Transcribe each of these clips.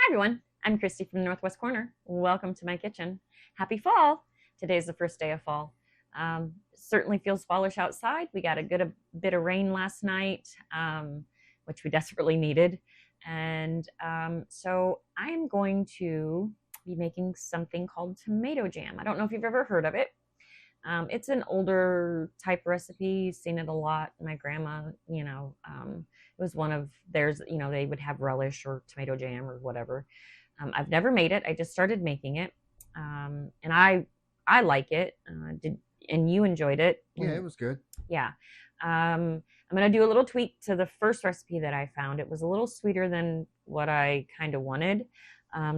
everyone, I'm Christy from the Northwest Corner. Welcome to my kitchen. Happy fall. Today's the first day of fall. Certainly feels fallish outside. We got a good bit of rain last night, which we desperately needed. And so I am going to be making something called tomato jam. I don't know if you've ever heard of it. It's an older type recipe, seen it a lot. My grandma, it was one of theirs, they would have relish or tomato jam or whatever. I've never made it. I just started making it. And I like it. And you enjoyed it. Yeah, it was good. Yeah. I'm going to do a little tweak to the first recipe that I found. It was a little sweeter than what I kind of wanted.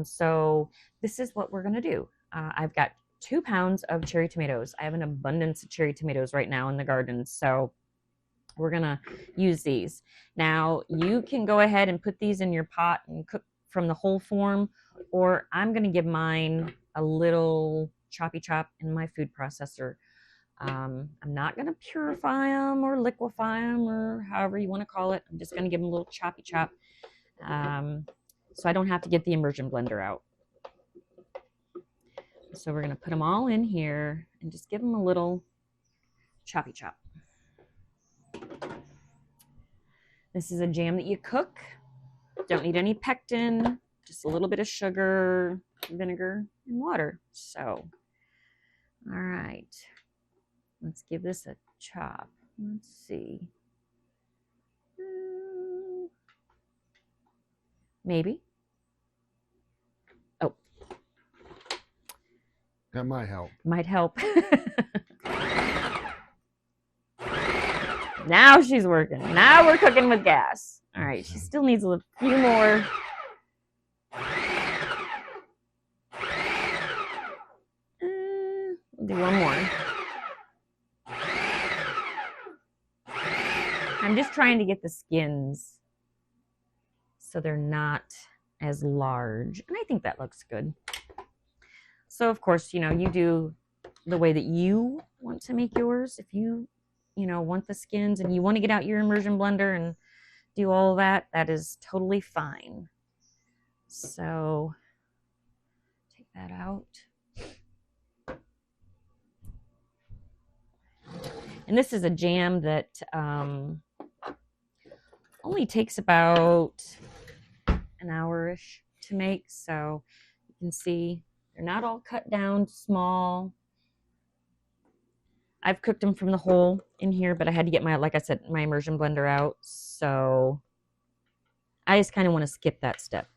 So this is what we're going to do. I've got 2 pounds of cherry tomatoes. I have an abundance of cherry tomatoes right now in the garden, so we're gonna use these. Now you can go ahead and put these in your pot and cook from the whole form, or I'm gonna give mine a little choppy chop in my food processor. I'm not gonna purify them or liquefy them or however you want to call it. I'm just gonna give them a little choppy chop, so I don't have to get the immersion blender out. So we're going to put them all in here and just give them a little choppy chop. This is a jam that you cook. Don't need any pectin, just a little bit of sugar, vinegar, and water. So, all right. Let's give this a chop. Let's see. Maybe. That might help. Might help. Now she's working. Now we're cooking with gas. All right, she still needs a few more. We'll do one more. I'm just trying to get the skins so they're not as large. And I think that looks good. So, of course, you do the way that you want to make yours. If you, want the skins and you want to get out your immersion blender and do all of that, that is totally fine. So, take that out. And this is a jam that only takes about an hour-ish to make. So, you can see they're not all cut down small. I've cooked them from the whole in here, but I had to get like I said, my immersion blender out. So I just kind of want to skip that step.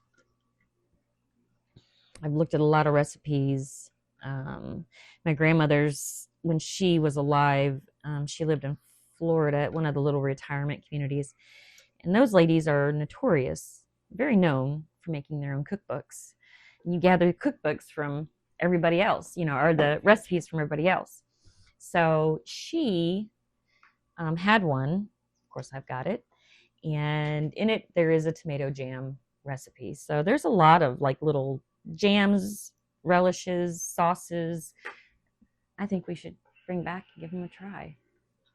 I've looked at a lot of recipes. My grandmother's, when she was alive, she lived in Florida at one of the little retirement communities. And those ladies are notorious, very known for making their own cookbooks. You gather cookbooks from everybody else, or the recipes from everybody else. So she had one. Of course, I've got it. And in it, there is a tomato jam recipe. So there's a lot of like little jams, relishes, sauces. I think we should bring back and give them a try.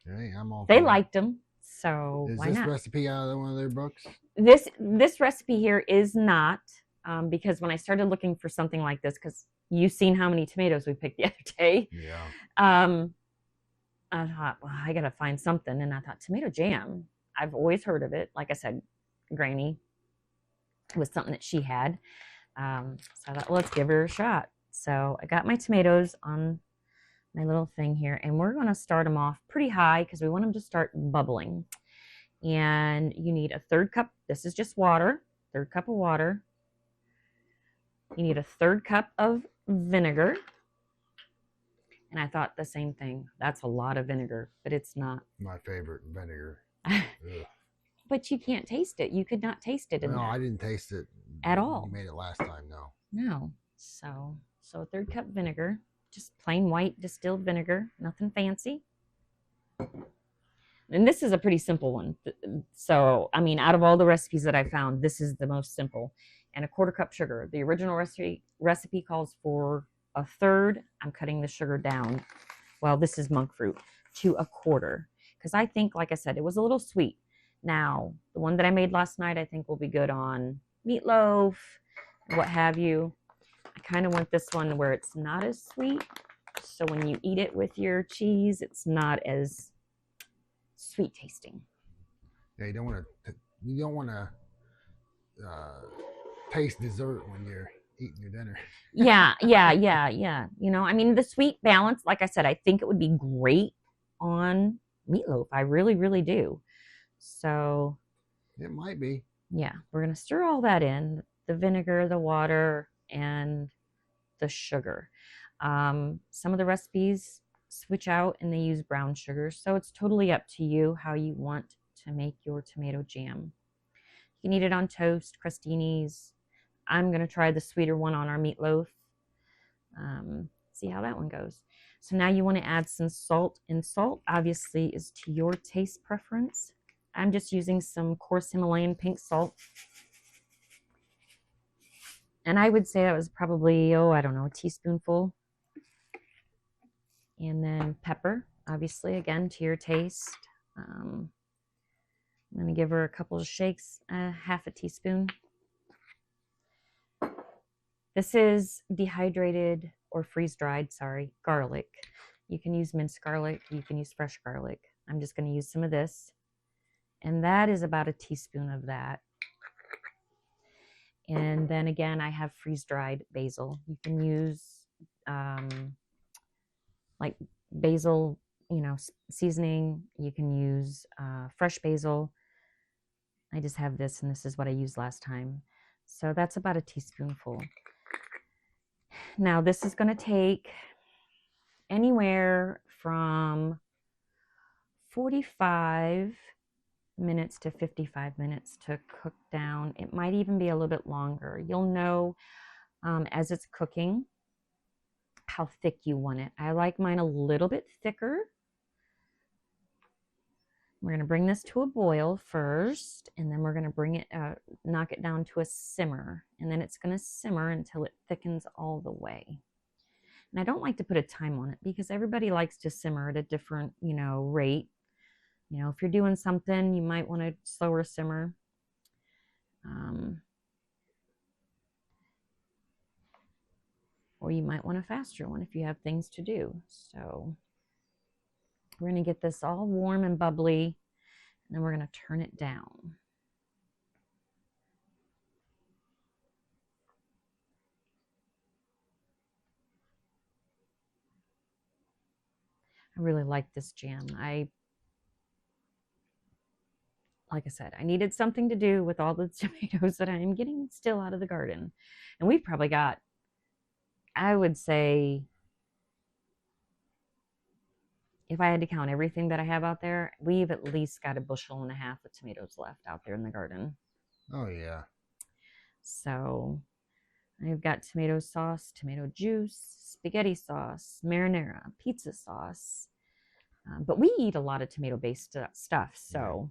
Hey, I'm all. They liked them, so why not? Is this recipe out of one of their books? This recipe here is not. Because when I started looking for something like this, because you've seen how many tomatoes we picked the other day. Yeah. I thought, well, I got to find something. And I thought, tomato jam. I've always heard of it. Like I said, Granny was something that she had. So I thought, well, let's give her a shot. So I got my tomatoes on my little thing here. And we're going to start them off pretty high because we want them to start bubbling. And you need a 1/3 cup. This is just water. 1/3 cup of water. You need a 1/3 cup of vinegar. And I thought the same thing. That's a lot of vinegar, but it's not. My favorite vinegar. But you can't taste it. You could not taste it in No, that. I didn't taste it at all. You made it last time, no. No. So a 1/3 cup vinegar, just plain white distilled vinegar, nothing fancy. And this is a pretty simple one. So, I mean, out of all the recipes that I found, this is the most simple. And a 1/4 cup sugar. The original recipe calls for 1/3. I'm cutting the sugar down. Well, this is monk fruit to 1/4. Because I think, like I said, it was a little sweet. Now, the one that I made last night, I think will be good on meatloaf, what have you. I kind of want this one where it's not as sweet. So when you eat it with your cheese, it's not as sweet tasting. Yeah, you don't want to uh, taste dessert when you're eating your dinner. Yeah. I mean, the sweet balance, like I said, I think it would be great on meatloaf. I really, really do. So, It might be. yeah, we're going to stir all that in, the vinegar, the water, and the sugar. Some of the recipes switch out and they use brown sugar. So it's totally up to you how you want to make your tomato jam. You can eat it on toast, crostinis. I'm going to try the sweeter one on our meatloaf. See how that one goes. So now you want to add some salt, and salt obviously is to your taste preference. I'm just using some coarse Himalayan pink salt. And I would say that was probably, I don't know, a teaspoonful. And then pepper, obviously, again, to your taste. I'm going to give her a couple of shakes, half a teaspoon. This is dehydrated or freeze-dried, garlic. You can use minced garlic. You can use fresh garlic. I'm just going to use some of this. And that is about a teaspoon of that. And then again, I have freeze-dried basil. You can use like basil, seasoning. You can use fresh basil. I just have this, and this is what I used last time. So that's about a teaspoonful. Now, this is going to take anywhere from 45 minutes to 55 minutes to cook down. It might even be a little bit longer. You'll know as it's cooking how thick you want it. I like mine a little bit thicker. We're going to bring this to a boil first, and then we're going to bring it, knock it down to a simmer, and then it's going to simmer until it thickens all the way. And I don't like to put a time on it because everybody likes to simmer at a different, rate. If you're doing something, you might want a slower simmer. Or you might want a faster one if you have things to do. So we're going to get this all warm and bubbly, and then we're going to turn it down. I really like this jam. Like I said, I needed something to do with all the tomatoes that I am getting still out of the garden. And we've probably got, I would say, if I had to count everything that I have out there, we've at least got 1.5 bushels of tomatoes left out there in the garden. Oh, yeah. So I've got tomato sauce, tomato juice, spaghetti sauce, marinara, pizza sauce. But we eat a lot of tomato-based stuff, so.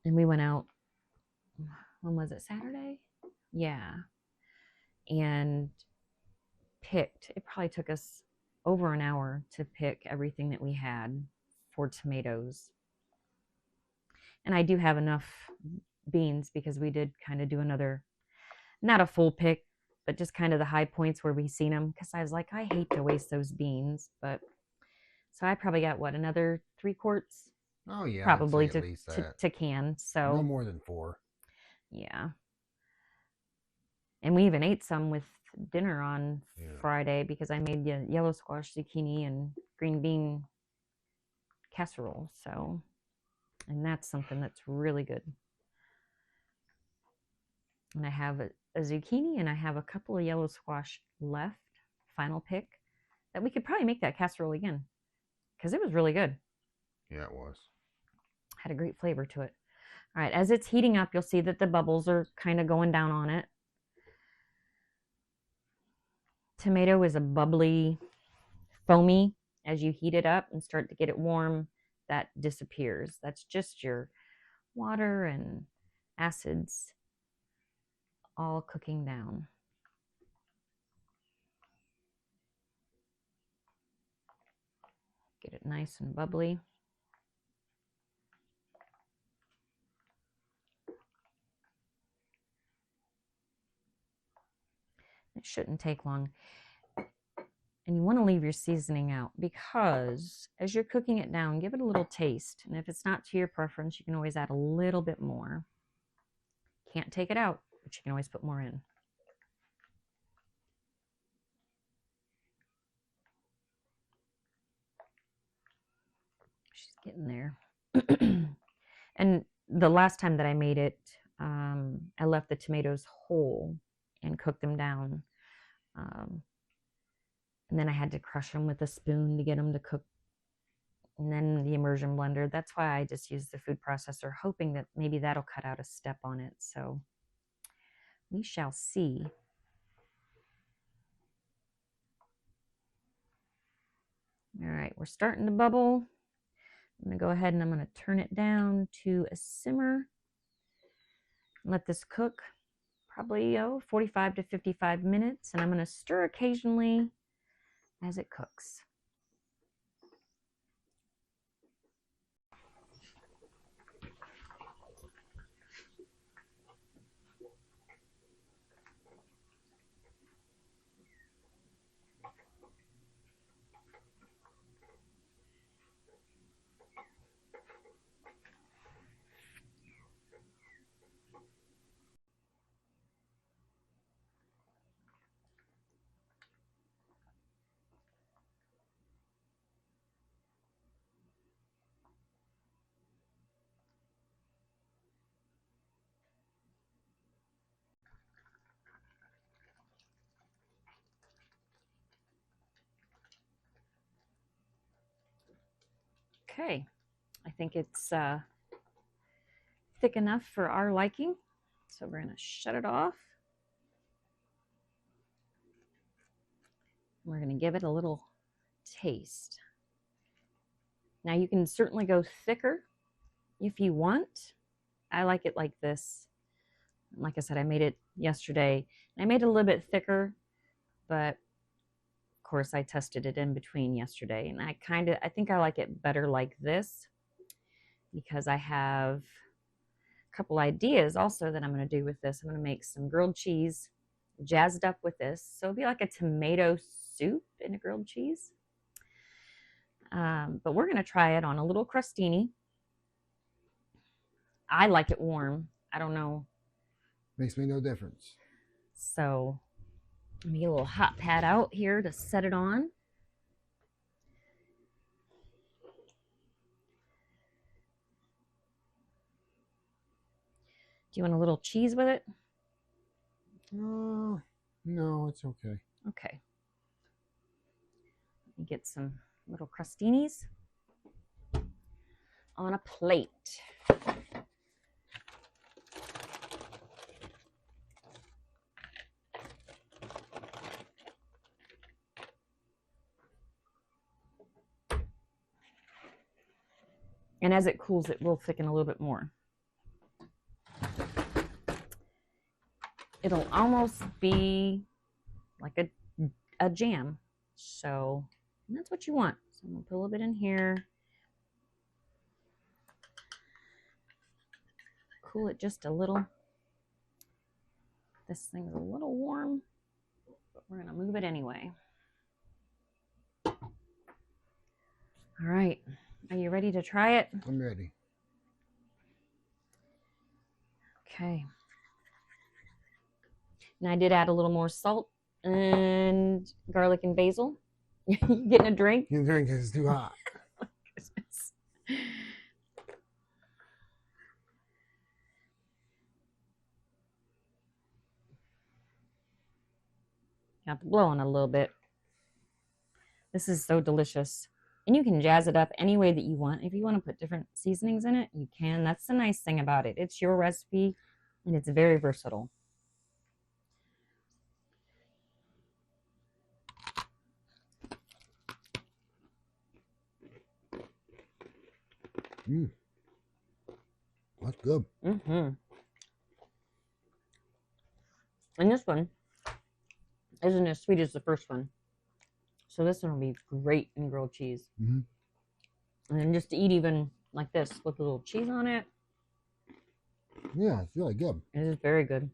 And we went out, when was it, Saturday? Yeah. And picked, it probably took us over an hour to pick everything that we had for tomatoes. And I do have enough beans because we did kind of do another, not a full pick, but just kind of the high points where we seen them, because I was like, I hate to waste those beans. But so I probably got another 3 quarts. Oh, yeah. Probably I'd say at least that. to can. So no more than 4. Yeah. And we even ate some with dinner on Friday because I made yellow squash, zucchini, and green bean casserole. So, and that's something that's really good. And I have a zucchini, and I have a couple of yellow squash left, final pick, that we could probably make that casserole again because it was really good. Yeah, it was. Had a great flavor to it. All right, as it's heating up, you'll see that the bubbles are kind of going down on it. Tomato is a bubbly, foamy. As you heat it up and start to get it warm, that disappears. That's just your water and acids all cooking down. Get it nice and bubbly. It shouldn't take long. And you want to leave your seasoning out because as you're cooking it down, give it a little taste. And if it's not to your preference, you can always add a little bit more. Can't take it out, but you can always put more in. She's getting there. And the last time that I made it, I left the tomatoes whole and cooked them down. And then I had to crush them with a spoon to get them to cook. And then the immersion blender. That's why I just use the food processor, hoping that maybe that'll cut out a step on it. So we shall see. All right, we're starting to bubble. I'm going to go ahead and I'm going to turn it down to a simmer. Let this cook probably 45 to 55 minutes. And I'm going to stir occasionally as it cooks. Okay, I think it's thick enough for our liking. So we're going to shut it off. We're going to give it a little taste. Now you can certainly go thicker if you want. I like it like this. Like I said, I made it yesterday. I made it a little bit thicker, but of course I tested it in between yesterday. And I think I like it better like this because I have a couple ideas also that I'm going to do with this. I'm going to make some grilled cheese jazzed up with this. So it'll be like a tomato soup in a grilled cheese. But we're going to try it on a little crostini. I like it warm. I don't know. Makes me no difference. So let me get a little hot pad out here to set it on. Do you want a little cheese with it? No, it's okay. Okay. Let me get some little crostinis on a plate. And as it cools, it will thicken a little bit more. It'll almost be like a jam. So that's what you want. So I'm going to put a little bit in here. Cool it just a little. This thing's a little warm, but we're going to move it anyway. All right. Are you ready to try it? I'm ready. Okay. And I did add a little more salt and garlic and basil. You getting a drink? Your drink is too hot. Got to blow on it a little bit. This is so delicious. And you can jazz it up any way that you want. If you want to put different seasonings in it, you can. That's the nice thing about it. It's your recipe, and it's very versatile. That's good. And this one isn't as sweet as the first one. So this one will be great in grilled cheese. And just to eat even like this with a little cheese on it. Yeah, it's really good. It is very good.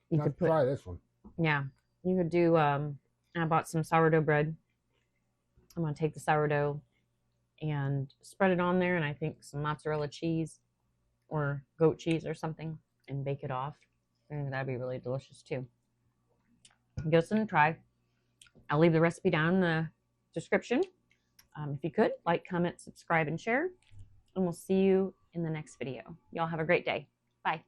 You could try this one. Yeah, you could do. I bought some sourdough bread. I'm gonna take the sourdough and spread it on there, and I think some mozzarella cheese or goat cheese or something, and bake it off. I think that'd be really delicious too. Give us a try. I'll leave the recipe down in the description. If you could, like, comment, subscribe, and share. And we'll see you in the next video. Y'all have a great day. Bye.